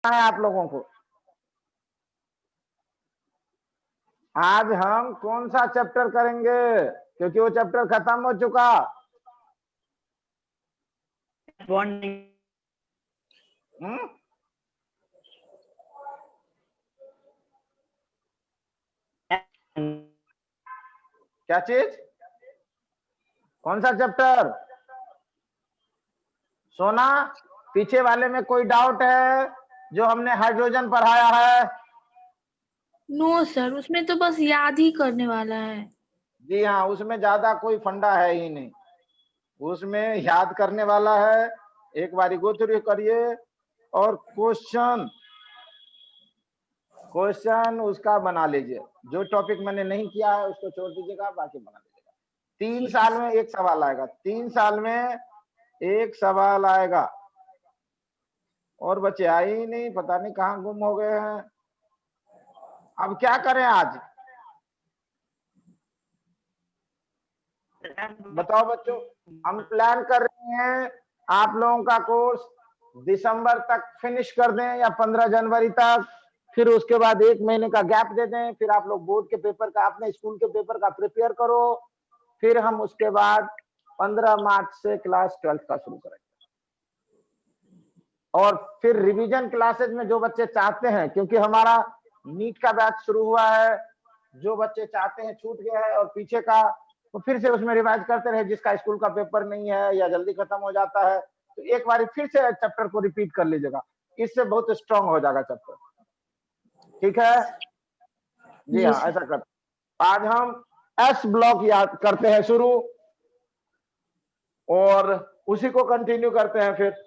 है आप लोगों को? आज हम कौन सा चैप्टर करेंगे, क्योंकि वो चैप्टर खत्म हो चुका। बॉन्डिंग। क्या चीज? कौन सा चैप्टर? सोना, पीछे वाले में कोई डाउट है? जो हमने हाइड्रोजन पढ़ाया है। नो सर, उसमें तो बस याद ही करने वाला है। जी हाँ, उसमें ज्यादा कोई फंडा है ही नहीं, उसमें याद करने वाला है। एक बार गो थ्रू करिए और क्वेश्चन उसका बना लीजिए। जो टॉपिक मैंने नहीं किया है उसको छोड़ दीजिएगा, बाकी बना लीजिएगा। 3 साल में एक सवाल आएगा, 3 साल में एक सवाल आएगा। और बच्चे आए ही नहीं, पता नहीं कहाँ गुम हो गए हैं। अब क्या करें आज, बताओ बच्चों? हम प्लान कर रहे हैं आप लोगों का कोर्स दिसंबर तक फिनिश कर दें या 15 जनवरी तक, फिर उसके बाद 1 महीने का गैप दे दें, फिर आप लोग बोर्ड के पेपर का, अपने स्कूल के पेपर का प्रिपेयर करो, फिर हम उसके बाद 15 मार्च से क्लास 12th का शुरू करेंगे। और फिर रिवीजन क्लासेज में जो बच्चे चाहते हैं, क्योंकि हमारा नीट का बैच शुरू हुआ है, जो बच्चे चाहते हैं, छूट गया है और पीछे का, तो फिर से उसमें रिवाइज करते रहे। जिसका स्कूल का पेपर नहीं है या जल्दी खत्म हो जाता है, तो एक बार फिर से चैप्टर को रिपीट कर लीजिएगा, इससे बहुत स्ट्रांग हो जाएगा चैप्टर। ठीक है जी हाँ, ऐसा कर। आज हम एस ब्लॉक याद करते हैं शुरू, और उसी को कंटिन्यू करते हैं। फिर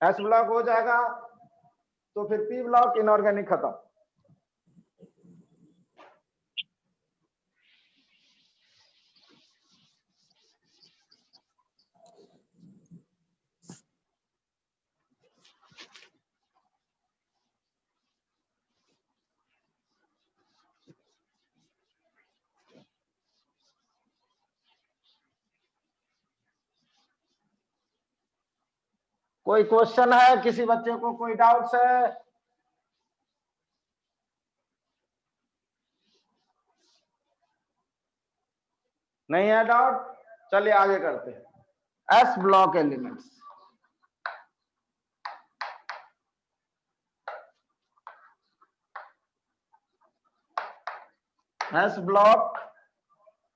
एस ब्लॉक हो जाएगा तो फिर पी ब्लॉक इनऑर्गेनिक खत्म। कोई क्वेश्चन है किसी बच्चे को, कोई डाउट्स है? नहीं है डाउट? चलिए आगे करते हैं। S block elements, S block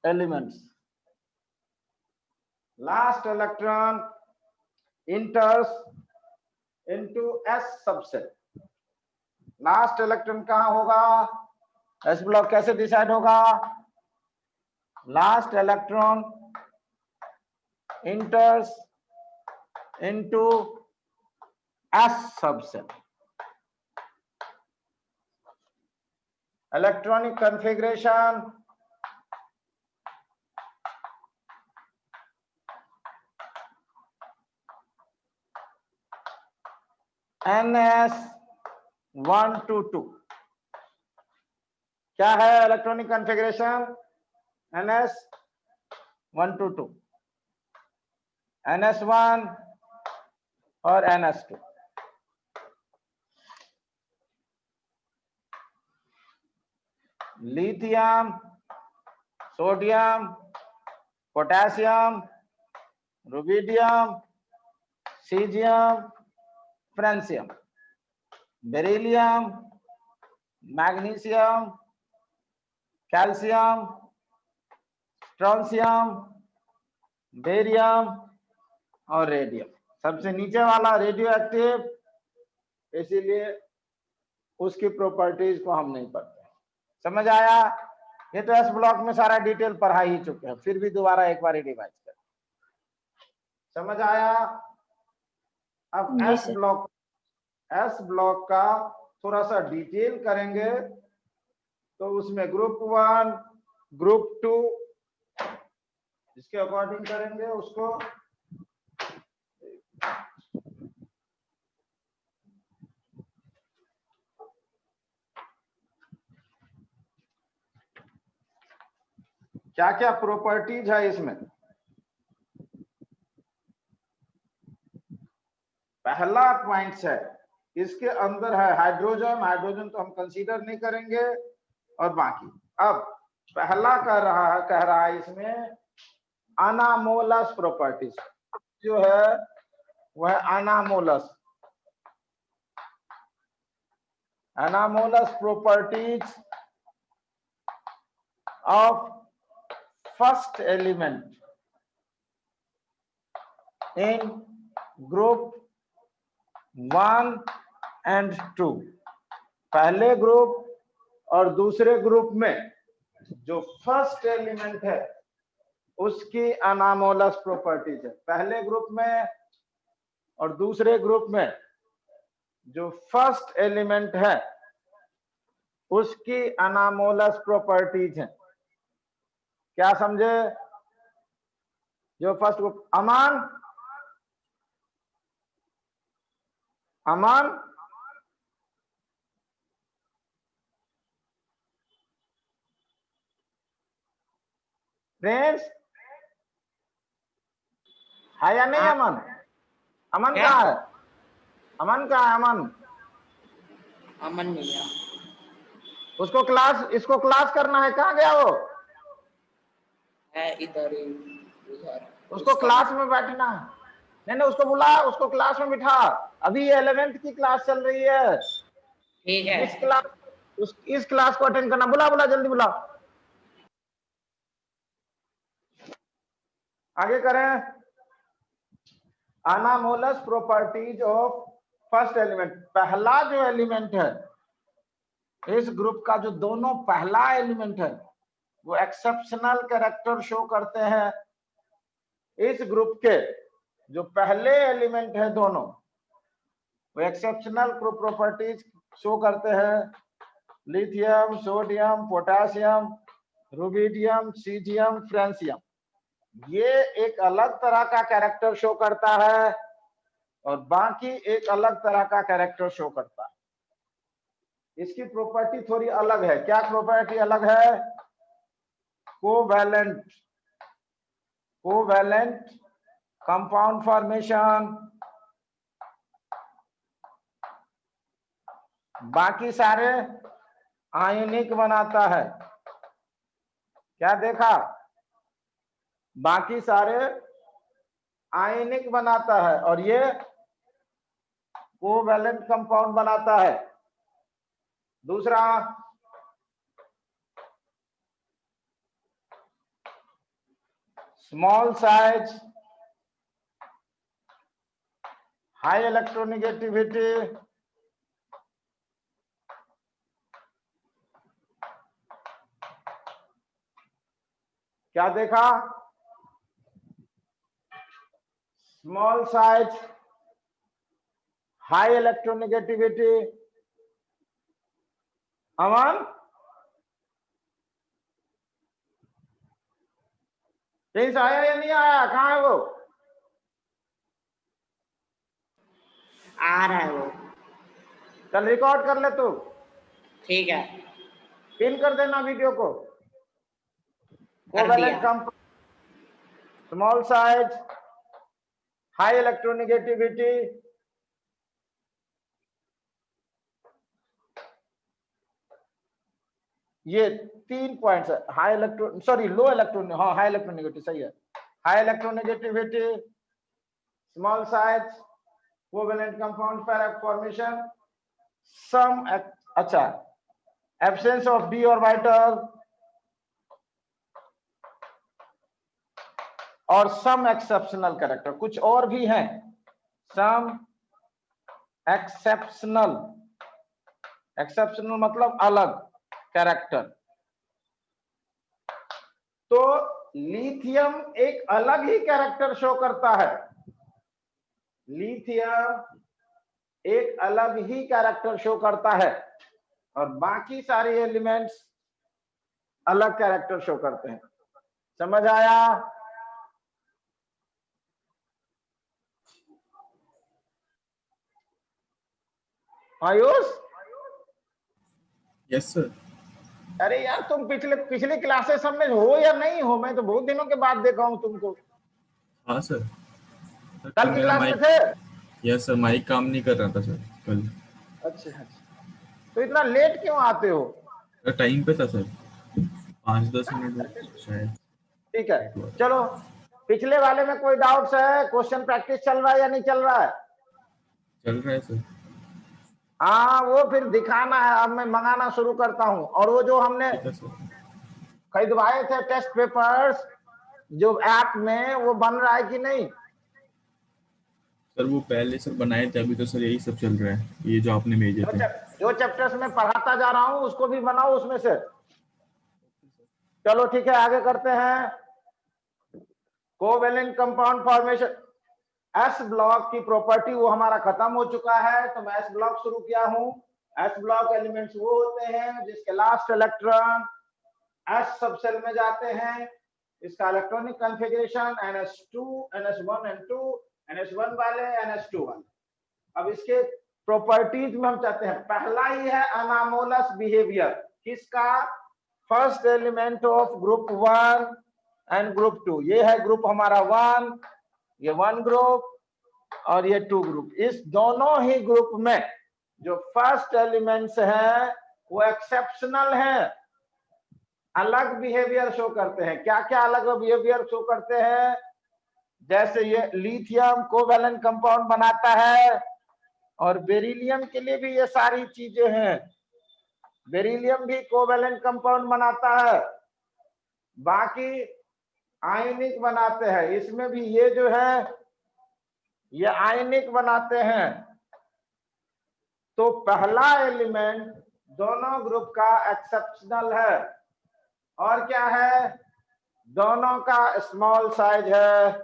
elements, last electron इंटर्स into S subset. Last electron कहां होगा? एस ब्लॉक कैसे डिसाइड होगा? Last electron इंटर्स into S subset. Electronic configuration, NS122। क्या है इलेक्ट्रॉनिक कॉन्फ़िगरेशन? NS122, NS1 और NS2। Lithium, sodium, potassium, rubidium, caesium, francium, beryllium, magnesium, calcium, strontium, barium और radium. सबसे नीचे वाला रेडियो एक्टिव, इसीलिए उसकी प्रॉपर्टीज को हम नहीं पढ़ते। समझ आया? ये तो एस ब्लॉक में सारा डिटेल पढ़ा ही चुके हैं, फिर भी दोबारा एक बार रिवाइज करें। समझ आया? अब एस ब्लॉक का थोड़ा सा डिटेल करेंगे, तो उसमें ग्रुप 1, ग्रुप 2 इसके अकॉर्डिंग करेंगे उसको। क्या क्या प्रॉपर्टीज है इसमें? पहला पॉइंट्स है, इसके अंदर है हाइड्रोजन, हाइड्रोजन तो हम कंसीडर नहीं करेंगे, और बाकी। अब पहला कह रहा है इसमें अनामोलस प्रॉपर्टीज जो है वह anomalous properties of first element in group 1 and 2। पहले ग्रुप और दूसरे ग्रुप में जो फर्स्ट एलिमेंट है उसकी अनामोलस प्रॉपर्टीज है। पहले ग्रुप में और दूसरे ग्रुप में जो फर्स्ट एलिमेंट है उसकी अनामोलस प्रॉपर्टीज है। क्या समझे? जो फर्स्ट ग्रुप, अमान फ्रेंड्स है या नहीं? अमन कहाँ है? अमन नहीं है। उसको इसको क्लास करना है, कहाँ गया वो? है इधर उधर। उसको क्लास में बैठना है। नहीं, उसको बुला, उसको क्लास में बिठा। अभी 11th की क्लास चल रही है। ठीक है। इस क्लास को अटेंड करना। बुला जल्दी बुला। आगे करें। अनामोलस प्रॉपर्टीज ऑफ फर्स्ट एलिमेंट। पहला जो एलिमेंट है इस ग्रुप का, जो दोनों पहला एलिमेंट है वो एक्सेप्शनल कैरेक्टर शो करते हैं। इस ग्रुप के जो पहले एलिमेंट है दोनों वो एक्सेप्शनल प्रॉपर्टीज शो करते हैं। Lithium, sodium, potassium, rubidium, caesium, francium, ये एक अलग तरह का कैरेक्टर शो करता है और बाकी एक अलग तरह का कैरेक्टर शो करता है। इसकी प्रॉपर्टी थोड़ी अलग है। क्या प्रॉपर्टी अलग है? Covalent compound formation. बाकी सारे आयनिक बनाता है। क्या देखा? बाकी सारे आयनिक बनाता है और ये कोवैलेंट कंपाउंड बनाता है। दूसरा, स्मॉल साइज, हाई इलेक्ट्रोनेगेटिविटी, क्या देखा? Small size, high electronegativity. Aman कहीं से आया या नहीं आया? कहाँ है वो? आ रहा है वो। कल रिकॉर्ड कर ले तू। ठीक है, पिन कर देना वीडियो को। कर दिया। स्मॉल साइज, हाई इलेक्ट्रोनेगेटिविटी, ये 3 पॉइंट्स है। High electron, sorry low electron, हाँ हाई इलेक्ट्रोनेगेटिविटी सही है। High electronegativity, small size, covalent compound formation, सम, अच्छा, एब्सेंस ऑफ डी ऑर्बिटल और सम एक्सेप्शनल कैरेक्टर। कुछ और भी हैं, सम एक्सेप्शनल मतलब अलग कैरेक्टर। तो लिथियम एक अलग ही कैरेक्टर शो करता है। लिथियम एक अलग ही कैरेक्टर शो करता है और बाकी सारे एलिमेंट्स अलग कैरेक्टर शो करते हैं। समझ आया? आयुष? Yes sir. अरे यार, तुम पिछले क्लासेस सब में हो या नहीं हो? मैं तो बहुत दिनों के बाद देखा हूं तुमको। हाँ सर। कल की क्लास में थे? यस सर, माइक काम नहीं कर रहा था सर कल। अच्छा अच्छा, तो इतना लेट क्यों आते हो? टाइम पे था सर, 5-10 मिनट शायद। ठीक है, चलो पिछले वाले में कोई डाउट्स है? क्वेश्चन प्रैक्टिस चल रहा है या नहीं चल रहा है? चल रहा है सर। हाँ, वो फिर दिखाना है। अब मैं मंगाना शुरू करता हूँ। और वो जो हमने ठीक है सर। खरीदवाए थे टेस्ट पेपर्स जो ऐप में, वो बन रहा है कि नहीं? सर वो पहले सर बनाए थे, अभी तो सर यही सब चल रहा है, ये जो आपने भेजे थे। जो चैप्टर्स में पढ़ाता जा रहा हूँ उसको भी बनाओ उसमें से। चलो ठीक है, आगे करते हैं। Covalent compound formation, S block की प्रॉपर्टी वो हमारा खत्म हो चुका है, तो मैं एस ब्लॉक शुरू किया हूं। एस ब्लॉक एलिमेंट्स वो होते हैं जिसके लास्ट इलेक्ट्रॉन एस सबसेल में जाते हैं। इसका electronic configuration NH2, NH1 N2, NH1 वाले, NH2 वाले। अब इसके प्रॉपर्टीज में हम चाहते हैं, पहला ही है अनामोलस बिहेवियर। किसका? First element of group 1 and group 2। ये है ग्रुप हमारा 1, ये 1 ग्रुप और ये 2 ग्रुप। इस दोनों ही ग्रुप में जो फर्स्ट एलिमेंट्स हैं वो एक्सेप्शनल हैं, अलग बिहेवियर शो करते हैं। क्या क्या अलग बिहेवियर शो करते हैं? जैसे ये लिथियम कोवेलेंट कंपाउंड बनाता है, और बेरिलियम के लिए भी ये सारी चीजें हैं। बेरिलियम भी कोवेलेंट कंपाउंड बनाता है, बाकी आयनिक बनाते हैं। इसमें भी ये जो है ये आयनिक बनाते हैं। तो पहला एलिमेंट दोनों ग्रुप का एक्सेप्शनल है। और क्या है? दोनों का स्मॉल साइज है,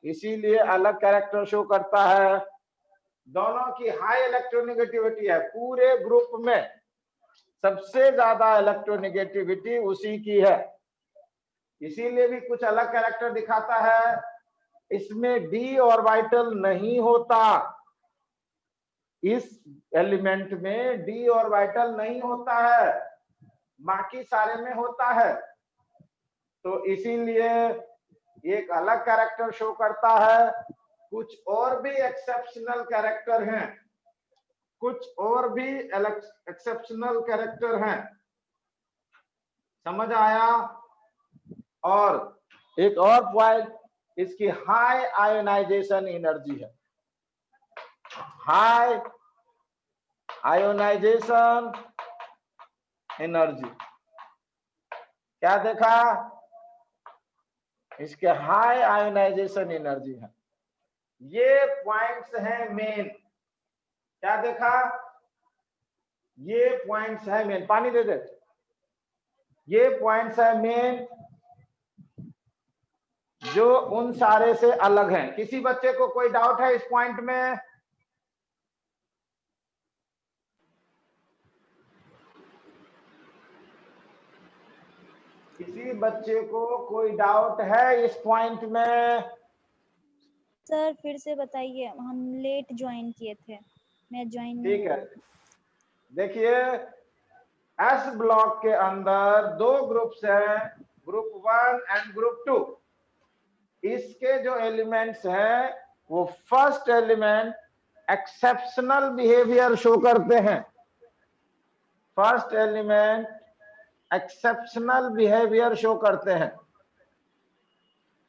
इसीलिए अलग कैरेक्टर शो करता है। दोनों की हाई इलेक्ट्रोनेगेटिविटी है, पूरे ग्रुप में सबसे ज्यादा इलेक्ट्रोनेगेटिविटी उसी की है, इसीलिए भी कुछ अलग कैरेक्टर दिखाता है। इसमें डी ऑर्बिटल नहीं होता, इस एलिमेंट में डी ऑर्बिटल नहीं होता है, बाकी सारे में होता है। तो इसीलिए एक अलग कैरेक्टर शो करता है। कुछ और भी एक्सेप्शनल कैरेक्टर हैं, कुछ और भी एक्सेप्शनल कैरेक्टर हैं, समझ आया? और एक और पॉइंट, इसकी हाई आयोनाइजेशन एनर्जी है। हाई आयोनाइजेशन एनर्जी, क्या देखा? इसके हाई आयोनाइजेशन एनर्जी है। ये पॉइंट्स हैं मेन। क्या देखा? ये पॉइंट्स है मेन। पानी दे दे। ये पॉइंट्स है मेन जो उन सारे से अलग हैं। किसी बच्चे को कोई डाउट है इस पॉइंट में? किसी बच्चे को कोई डाउट है इस पॉइंट में? सर फिर से बताइए, हम लेट ज्वाइन किए थे, मैं ज्वाइन नहीं ठीक हुआ। है, देखिए एस ब्लॉक के अंदर दो ग्रुप्स हैं, ग्रुप 1 एंड ग्रुप 2। इसके जो एलिमेंट्स हैं वो first element exceptional behaviour show करते हैं। First element exceptional behaviour show करते हैं।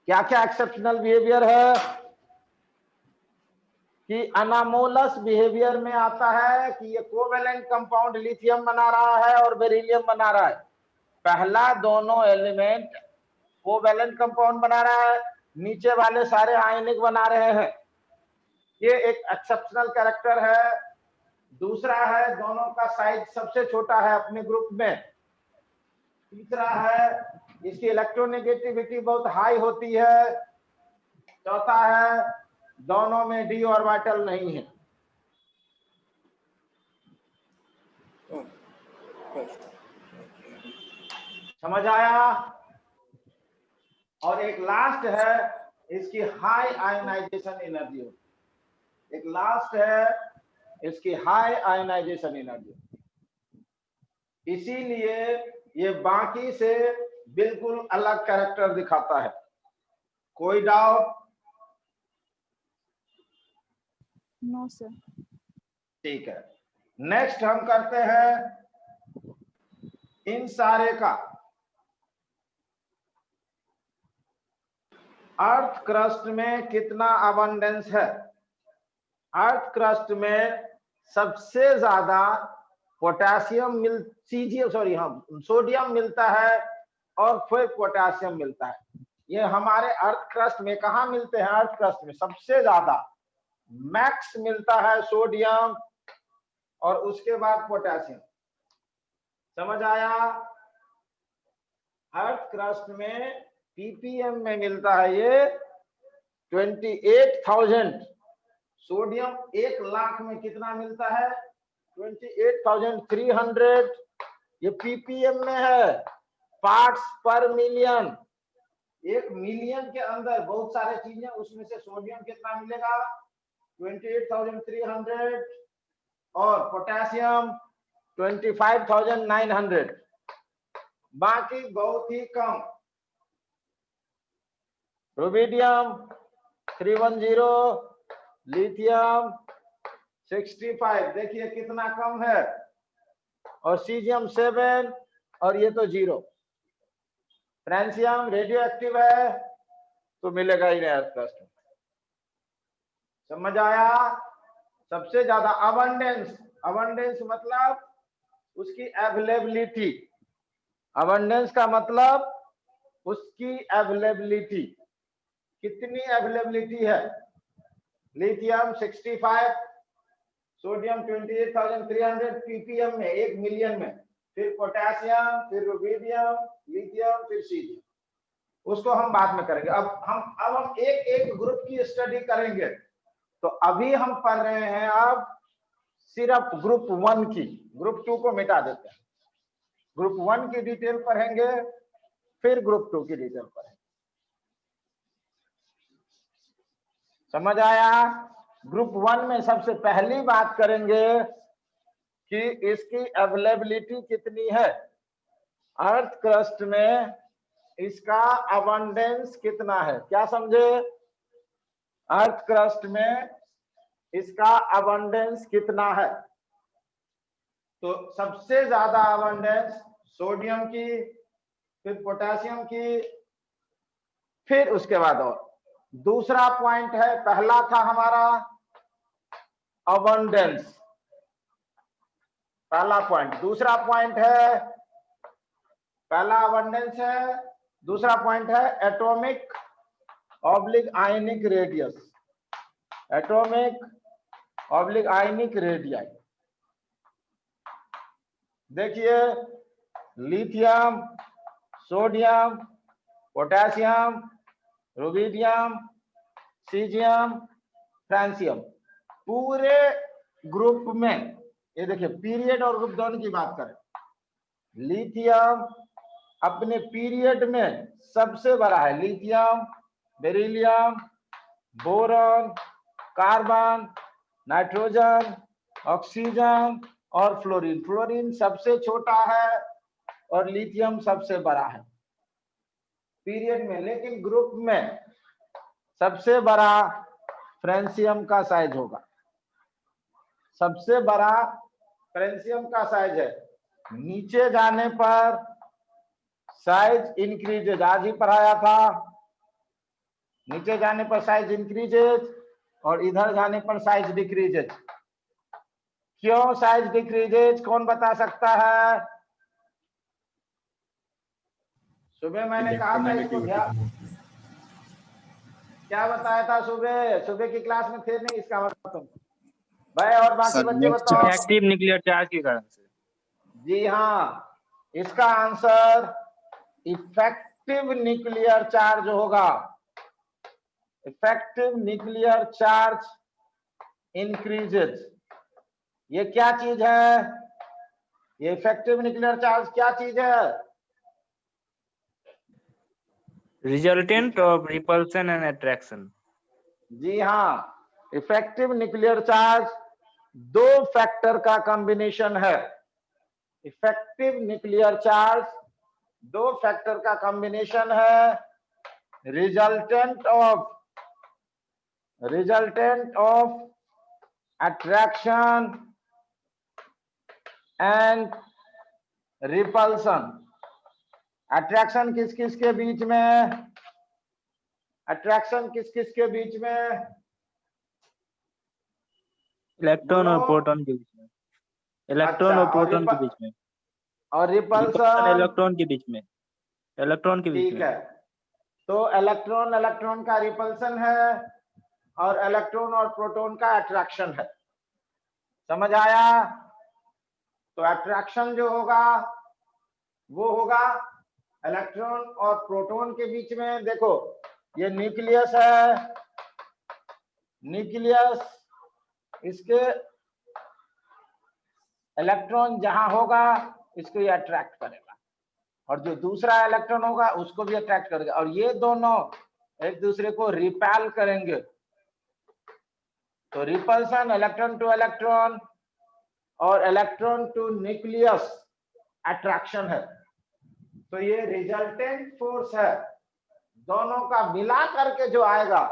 क्या क्या एक्सेप्शनल बिहेवियर है? कि अनामोलस बिहेवियर में आता है कि ये कोवेलेंट कंपाउंड लिथियम बना रहा है और बेरिलियम बना रहा है। पहला दोनों एलिमेंट कोवेलेंट कंपाउंड बना रहा है, नीचे वाले सारे आयनिक बना रहे हैं। ये एक एक्सेप्शनल कैरेक्टर है। दूसरा है दोनों का साइज सबसे छोटा है अपने ग्रुप में। तीसरा है इसकी इलेक्ट्रोनेगेटिविटी बहुत हाई होती है। चौथा है दोनों में डी ऑर्बिटल नहीं है। समझ आया? और एक लास्ट है इसकी हाई आयोनाइजेशन एनर्जी होती है। एक लास्ट है इसकी हाई आयोनाइजेशन एनर्जी, इसीलिए ये बाकी से बिल्कुल अलग कैरेक्टर दिखाता है। कोई डाउट? No sir. ठीक है, नेक्स्ट हम करते हैं इन सारे का अर्थ क्रस्ट में कितना अबंडेंस है। अर्थ क्रस्ट में सबसे ज्यादा पोटेशियम सोडियम मिलता है और फिर पोटेशियम मिलता है। ये हमारे अर्थ क्रस्ट में कहाँ मिलते हैं? अर्थ क्रस्ट में सबसे ज्यादा मैक्स मिलता है सोडियम और उसके बाद पोटेशियम। समझ आया? अर्थ क्रस्ट में पीपीएम में मिलता है ये 28,000। सोडियम 1 लाख में कितना मिलता है? 28,300। ये पीपीएम में है, पार्ट्स पर मिलियन। 1 मिलियन के अंदर बहुत सारे चीजें, उसमें से सोडियम कितना मिलेगा? 28,300 और पोटेशियम 25,900। बाकी बहुत ही कम। रुबिडियम 310, लिथियम 65, देखिए कितना कम है, और सीजियम 7 और ये तो 0। फ्रांसियम रेडियो एक्टिव है तो मिलेगा ही नहीं अर्थ क्रस्ट में। समझ आया? सबसे ज्यादा अबंडेंस मतलब उसकी अवेलेबिलिटी। अबंडेंस का मतलब उसकी अवेलेबिलिटी, कितनी अवेलेबिलिटी है। लिथियम 65, सोडियम 28,300 पीपीएम में, 1 मिलियन में। फिर पोटेशियम, फिर रुबिडियम, लिथियम, फिर सीजियम। उसको हम बाद में करेंगे। अब हम एक एक ग्रुप की स्टडी करेंगे। तो अभी हम पढ़ रहे हैं अब सिर्फ ग्रुप 1 की। ग्रुप 2 को मिटा देते हैं। ग्रुप 1 की डिटेल पढ़ेंगे, फिर ग्रुप 2 की डिटेल पढ़ेंगे। समझ आया? ग्रुप 1 में सबसे पहली बात करेंगे कि इसकी अवेलेबिलिटी कितनी है। अर्थ क्रस्ट में इसका अबंडेंस कितना है, क्या समझे? अर्थ क्रस्ट में इसका अबंडेंस कितना है? तो सबसे ज्यादा अबंडेंस सोडियम की, फिर पोटेशियम की, फिर उसके बाद और दूसरा पॉइंट है। पहला था हमारा अबंडेंस, पहला पॉइंट। दूसरा पॉइंट है, पहला अबंडेंस है, दूसरा पॉइंट है atomic oblique ionic radius. Atomic oblique ionic radius. देखिए lithium, sodium, potassium, rubidium, caesium, francium, पूरे ग्रुप में, ये देखिए पीरियड और ग्रुप दोनों की बात करें। लिथियम अपने पीरियड में सबसे बड़ा है। Lithium, beryllium, boron, carbon, nitrogen, oxygen और फ्लोरीन। फ्लोरीन सबसे छोटा है और लिथियम सबसे बड़ा है पीरियड में। लेकिन ग्रुप में सबसे बड़ा फ्रांसियम का साइज होगा। सबसे बड़ा फ्रांसियम का साइज है। नीचे जाने पर साइज इंक्रीजेज, आज ही पढ़ाया था। नीचे जाने पर साइज इंक्रीजेज और इधर जाने पर साइज डिक्रीजेज। क्यों साइज डिक्रीजेज, कौन बता सकता है? सुबह मैंने कहा था इसको ध्यान, क्या बताया था सुबह? सुबह की क्लास में थे नहीं, इसका मतलब तुम भाई और बाकी बच्चे बताओ। इफेक्टिव न्यूक्लियर चार्ज के कारण से। जी हाँ, इसका आंसर इफेक्टिव न्यूक्लियर चार्ज होगा। Effective nuclear charge increases. ये क्या चीज है? ये इफेक्टिव न्यूक्लियर चार्ज क्या चीज है? Resultant of repulsion and attraction. जी हाँ, इफेक्टिव न्यूक्लियर चार्ज 2 फैक्टर का कॉम्बिनेशन है। इफेक्टिव न्यूक्लियर चार्ज 2 फैक्टर का कॉम्बिनेशन है। Resultant of attraction and repulsion. Attraction किस किस के बीच में, अट्रैक्शन किस किस के बीच में, इलेक्ट्रॉन और बोलो। प्रोटॉन के बीच में, इलेक्ट्रॉन अच्छा, और प्रोटॉन के बीच में, और रिपल्सन रिपल्सन, इलेक्ट्रॉन के बीच में, इलेक्ट्रॉन के बीच ठीक में। है। तो इलेक्ट्रॉन इलेक्ट्रॉन का रिपल्सन है और इलेक्ट्रॉन और प्रोटॉन का अट्रैक्शन है। समझ आया? तो अट्रैक्शन जो होगा वो होगा इलेक्ट्रॉन और प्रोटॉन के बीच में। देखो ये न्यूक्लियस है, न्यूक्लियस, इसके इलेक्ट्रॉन जहां होगा इसको ये अट्रैक्ट करेगा और जो दूसरा इलेक्ट्रॉन होगा उसको भी अट्रैक्ट करेगा और ये दोनों एक दूसरे को रिपेल करेंगे। तो रिपल्सन इलेक्ट्रॉन टू इलेक्ट्रॉन और इलेक्ट्रॉन टू न्यूक्लियस अट्रैक्शन है। तो ये रिजल्टेंट फोर्स है, दोनों का मिला करके जो आएगा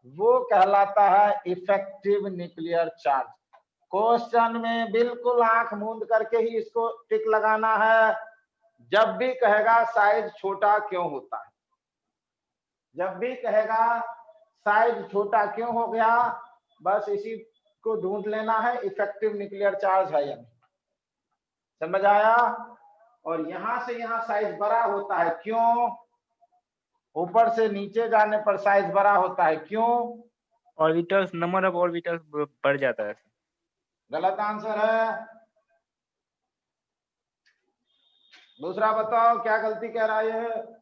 वो कहलाता है इफेक्टिव न्यूक्लियर चार्ज। क्वेश्चन में बिल्कुल आंख मूंद करके ही इसको टिक लगाना है। जब भी कहेगा साइज छोटा क्यों होता है, जब भी कहेगा साइज छोटा क्यों हो गया, बस इसी को ढूंढ लेना है, इफेक्टिव न्यूक्लियर चार्ज है या नहीं। समझ आया? और यहां से यहां साइज बड़ा होता है, क्यों? ऊपर से नीचे जाने पर साइज बड़ा होता है, क्यों? ऑर्बिटल्स, नंबर ऑफ ऑर्बिटल्स बढ़ जाता है। गलत आंसर है। दूसरा बताओ क्या गलती कह रहा है,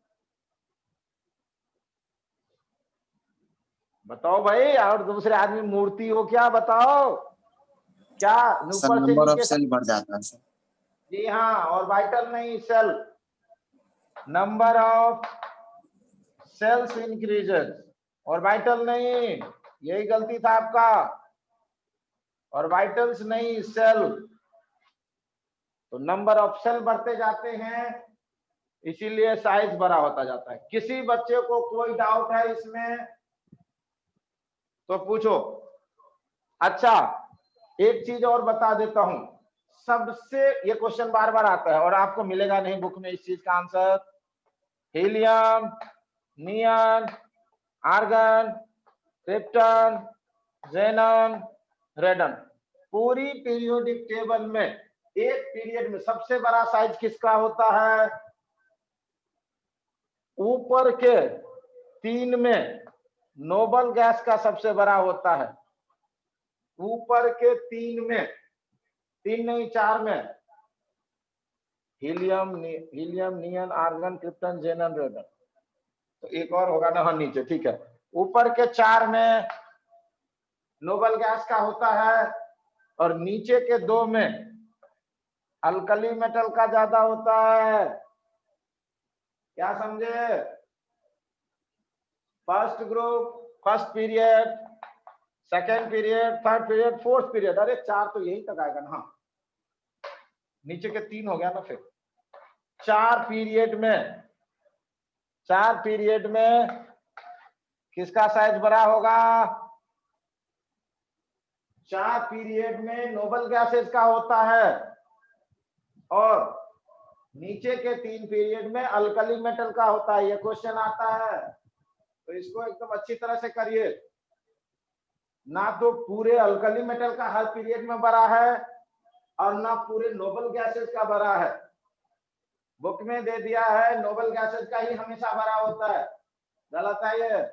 बताओ भाई। और दूसरे आदमी मूर्ति हो क्या, बताओ क्या? सर ऊपर से नंबर ऑफ नीचे सेल बढ़ जाता है सर। जी हाँ, और वाइटल नहीं, cell, number of cells increases, और वाइटल नहीं, यही गलती था आपका, और वाइटल्स नहीं, सेल। तो नंबर ऑफ सेल बढ़ते जाते हैं इसीलिए साइज बड़ा होता जाता है। किसी बच्चे को कोई डाउट है इसमें तो पूछो। अच्छा एक चीज और बता देता हूं, सबसे ये क्वेश्चन बार बार आता है और आपको मिलेगा नहीं बुक में इस चीज का आंसर। हीलियम, नियन, आर्गन, क्रिप्टन, जेनन, रेडन, पूरी पीरियोडिक टेबल में एक पीरियड में सबसे बड़ा साइज किसका होता है? ऊपर के 3 में नोबल गैस का सबसे बड़ा होता है। ऊपर के 3 में, 3 नहीं 4 में, हीलियम, नियन, आर्गन, क्रिप्टन, जेनन, रेडन। तो एक और होगा ना, हाँ नीचे, ठीक है। ऊपर के 4 में नोबल गैस का होता है और नीचे के 2 में अल्कली मेटल का ज्यादा होता है। क्या समझे? First group, first period, second period, third period, fourth period. अरे 4 तो यही तक आएगा ना, हाँ नीचे के 3 हो गया ना। फिर 4 पीरियड में किसका साइज बड़ा होगा? 4 पीरियड में नोबल गैसेस का होता है और नीचे के 3 पीरियड में अल्कली मेटल का होता है। ये क्वेश्चन आता है तो इसको एकदम अच्छी तरह से करिए। ना तो पूरे अल्कली मेटल का हर पीरियड में बड़ा है और ना पूरे नोबल गैसेस का बड़ा है। बुक में दे दिया है नोबल गैसेस का ही हमेशा बड़ा होता है, गलत है ये।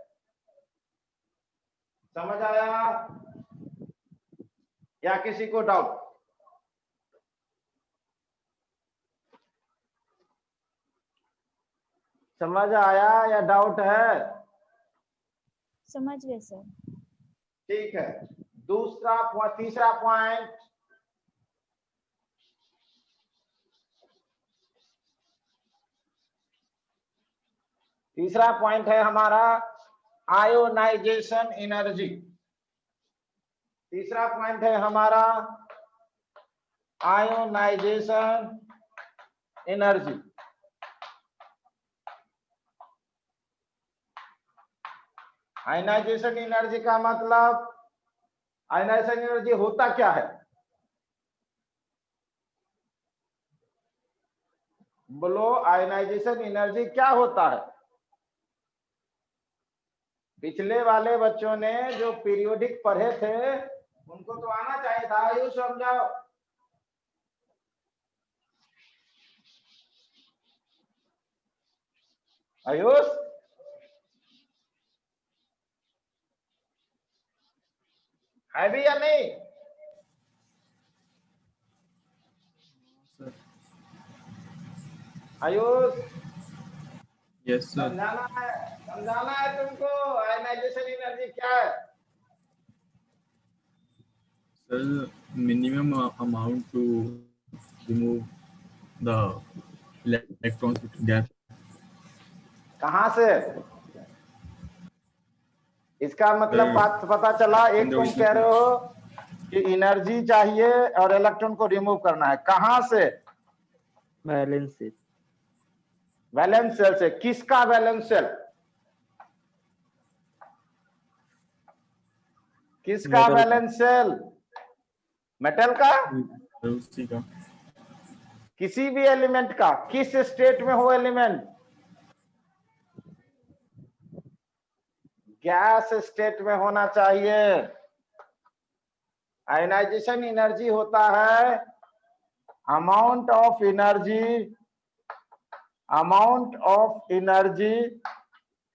समझ आया या किसी को डाउट? समझ आया या डाउट है? समझ गए सर। ठीक है। तीसरा पॉइंट, तीसरा पॉइंट है हमारा आयोनाइजेशन एनर्जी। तीसरा पॉइंट है हमारा आयोनाइजेशन एनर्जी। आयोनाइजेशन एनर्जी का मतलब आयनाइजेशन एनर्जी होता क्या है? बोलो, आयनाइजेशन एनर्जी क्या होता है? पिछले वाले बच्चों ने जो पीरियोडिक पढ़े थे उनको तो आना चाहिए था। आयुष समझाओ। आयुष, है भी या नहीं? Sir Ayush, yes sir. समझाना है तुमको आयनाइजेशन एनर्जी क्या है। Sir minimum amount to remove the electrons with gas. कहां से? इसका मतलब बात पता चला। एक तुम कह रहे हो कि एनर्जी चाहिए और इलेक्ट्रॉन को रिमूव करना है। कहां से? बैलेंस से। वैलेंस सेल से। किसका वैलेंस सेल? किसका मेटल का। Valence shell? मेटल का? उसी का। किसी भी एलिमेंट का? किस स्टेट में हो एलिमेंट? गैस स्टेट में होना चाहिए। आयनाइजेशन एनर्जी होता है amount of energy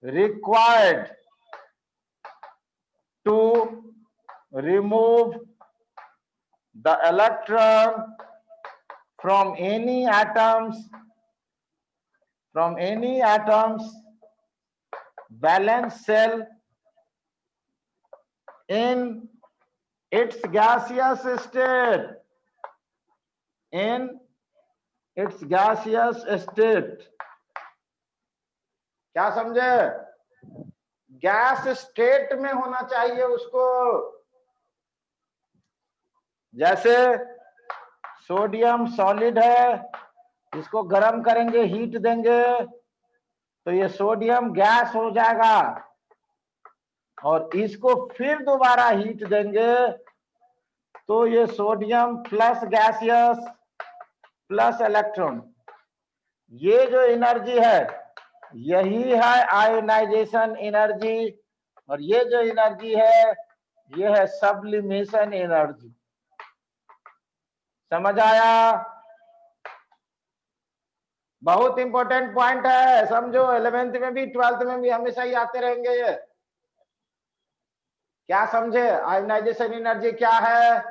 required to remove the electron from any atoms valence cell in its gaseous state. क्या समझे? गैस स्टेट में होना चाहिए उसको। जैसे सोडियम सॉलिड है, इसको गर्म करेंगे, हीट देंगे तो ये सोडियम गैस हो जाएगा, और इसको फिर दोबारा हीट देंगे तो ये sodium plus gaseous plus electron, ये जो एनर्जी है यही है आयोनाइजेशन एनर्जी। और ये जो एनर्जी है ये है सब्लिमेशन एनर्जी। समझ आया? बहुत इंपॉर्टेंट पॉइंट है, समझो। 11th में भी 12th में भी हमेशा ही आते रहेंगे ये। क्या समझे? आयोनाइजेशन एनर्जी क्या है?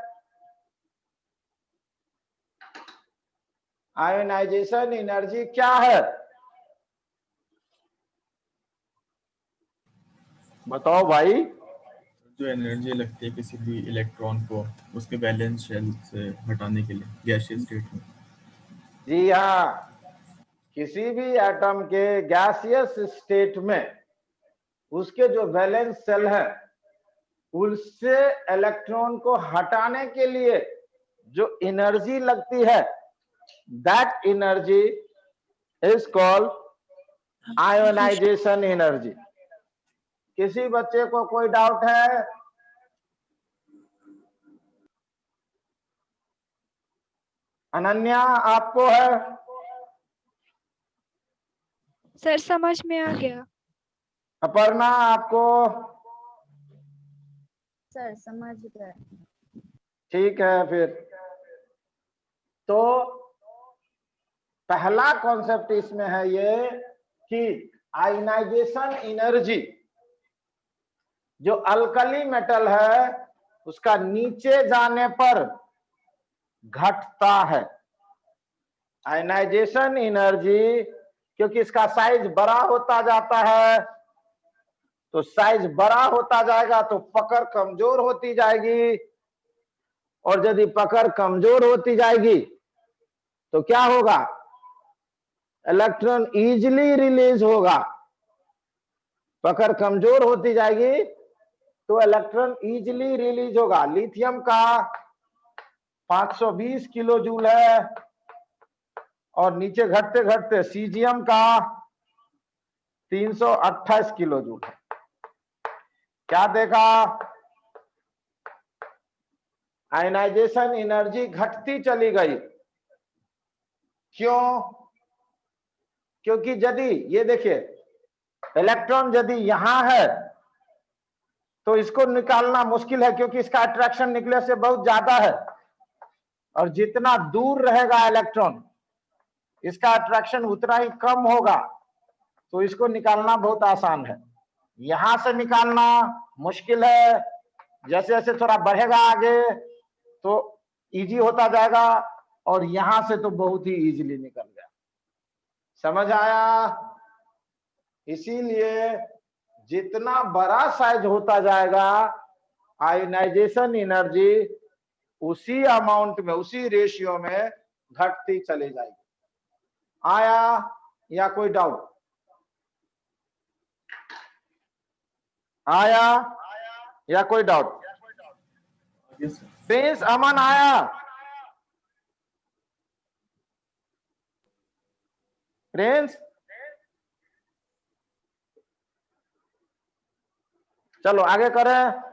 आयोनाइजेशन एनर्जी क्या है बताओ भाई। जो एनर्जी लगती है किसी भी इलेक्ट्रॉन को उसके वैलेंस शेल से हटाने के लिए गैसियस स्टेट में। जी हाँ, किसी भी एटम के गैसियस स्टेट में उसके जो वैलेंस सेल है उससे इलेक्ट्रॉन को हटाने के लिए जो एनर्जी लगती है, that energy is called ionisation energy. किसी बच्चे को कोई डाउट है? अनन्या, आपको है? सर समझ में आ गया। अपर्णा, आपको? सर समझ गए। ठीक है। फिर तो पहला कॉन्सेप्ट इसमें है ये कि आयनाइजेशन एनर्जी जो अल्कली मेटल है उसका नीचे जाने पर घटता है। आयनाइजेशन एनर्जी, क्योंकि इसका साइज बड़ा होता जाता है, तो साइज बड़ा होता जाएगा तो पकड़ कमजोर होती जाएगी, और यदि पकड़ कमजोर होती जाएगी तो क्या होगा? इलेक्ट्रॉन इजीली रिलीज होगा। पकड़ कमजोर होती जाएगी तो इलेक्ट्रॉन इजीली रिलीज होगा। लिथियम का 520 किलो जूल है, और नीचे घटते घटते सीजियम का 328 किलो जूल है। क्या देखा? आयनाइजेशन एनर्जी घटती चली गई। क्यों? क्योंकि यदि ये देखिए इलेक्ट्रॉन यदि यहां है तो इसको निकालना मुश्किल है, क्योंकि इसका अट्रैक्शन न्यूक्लियस से बहुत ज्यादा है, और जितना दूर रहेगा इलेक्ट्रॉन इसका अट्रैक्शन उतना ही कम होगा, तो इसको निकालना बहुत आसान है। यहां से निकालना मुश्किल है, जैसे जैसे थोड़ा बढ़ेगा आगे तो इजी होता जाएगा, और यहां से तो बहुत ही इजीली निकल गया। समझ आया? इसीलिए जितना बड़ा साइज होता जाएगा आयोनाइजेशन एनर्जी उसी अमाउंट में, उसी रेशियो में घटती चली जाएगी। आया या कोई डाउट? आया या कोई डाउट? यस प्रिंस अमन आया? प्रिंस चलो आगे करें।